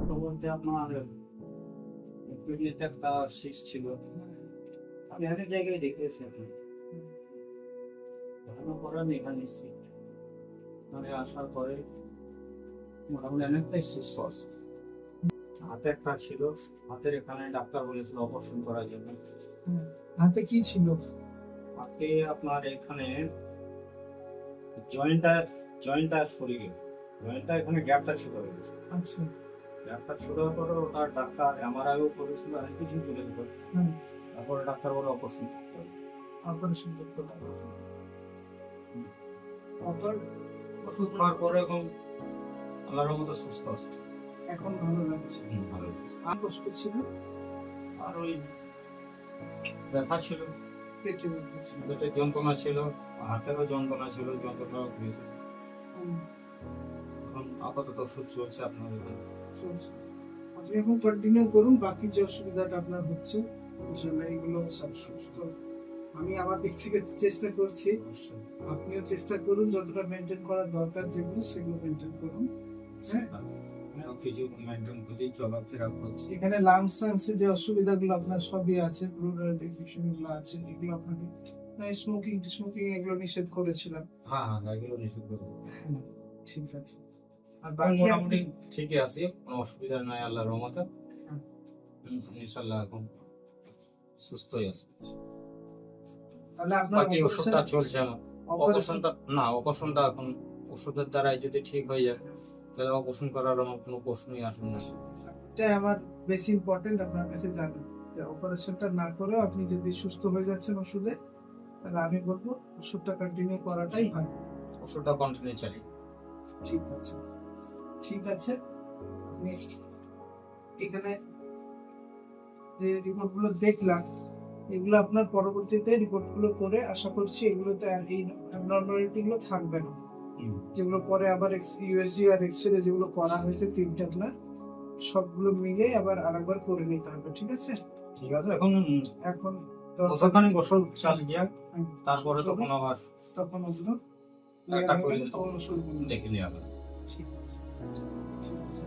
তো বলতে আপনার কিডনিতে একটা সিস্ট ছিল। আমি অনেক জায়গায় দেখিয়েছি আপনি ভালো করে আমি এখানে এসেছি। এখানে আসার পরে মোটামুটি অনেকটাই সুস্থ আছে। হাতে একটা ছিল, হাতের এখানে ডাক্তার বলেছিল অপারেশন করার জন্য। হাতে কি ছিল? হাতে আপনার এখানে জয়েন্টটা জয়েন্টটা সরে গেল, জয়েন্টটা এখানে গ্যাপটা ছিল। আচ্ছা, গ্যাপটা ছোড়ার পরে ওটার ডাক্তার এমআরআইও করেছিল, অনেক কিছু করেছিল। তারপরে ডাক্তার বলে অপারেশন করতে হবে। অপারেশন করতে হবে। ওষুধ খাওয়ার পরে এখন আল্লাহর মতো সুস্থ আছে। এখন ভালো লাগছে। ভালো লাগছে। আর কষ্ট ছিল? আর ওই ব্যথা ছিল, পেটে ব্যথা ছিল। পেটে যন্ত্রণা ছিল, হাতেরও যন্ত্রণা ছিল, যন্ত্রণা হয়েছে। এখন আপাতত ওষুধ চলছে আপনার এখানে। চলছে। আপনি এখন কন্টিনিউ করুন, বাকি যে অসুবিধাটা আপনার হচ্ছে ইনশাআল্লাহ এগুলো সব সুস্থ। আমি আমার দিক থেকে চেষ্টা করছি, আপনিও চেষ্টা করুন যতটা মেনটেন করার দরকার যেগুলো সেগুলো মেনটেন করুন। সবকিছু মেনটেন করেই চলাফেরা করছি। এখানে লাংস যে অসুবিধাগুলো আপনার সবই আছে, ব্লুডার বিষয়গুলো আছে, এগুলো আপনাকে স্মোকিং এগুলো নিষেধ করেছিলাম। হ্যাঁ এগুলো নিষেধ করবো। ঠিক আছে। আর বাকি মোটামুটি ঠিকই আছে, কোনো অসুবিধা নাই আল্লাহর রহমতে। ইনশাআল্লাহ এখন সুস্থই আছে। তাহলে আপনার বাকি ওষুধটা চলছে আমার। অপারেশনটা এখন ওষুধের দ্বারাই যদি ঠিক হয়ে যায় তাহলে অপারেশন করার আমার কোনো প্রশ্নই আসবে না। এটা আমার বেশি ইম্পর্টেন্ট আপনার কাছে জানেন যে অপারেশনটা না করেও আপনি যদি সুস্থ হয়ে যাচ্ছেন ওষুধে, তাহলে আমি বলবো ওষুধটা কন্টিনিউ করাটাই ভালো। ওষুধটা কন্টিনিউ চালিয়ে। ঠিক আছে, ঠিক আছে। আপনি এখানে যে রিপোর্টগুলো দেখলাম, এগুলো আপনার পরবর্তীতে রিপোর্টগুলো করে আশা করছি এগুলোতে এই অ্যাবনর্মালিটিগুলো থাকবে না, যেগুলো পরে আবার ইউএসজি আর এক্সরে যেগুলো করা হয়েছে তিনটে আপনার সবগুলো মিলে আবার আরেকবার করে নিতে হবে। ঠিক আছে? ঠিক আছে। এখন কতখানি গোসল চালিয়ে তারপরে তখন ওগুলো একটা করে দেখে নিয়ে যাবে। ঠিক আছে, ঠিক আছে।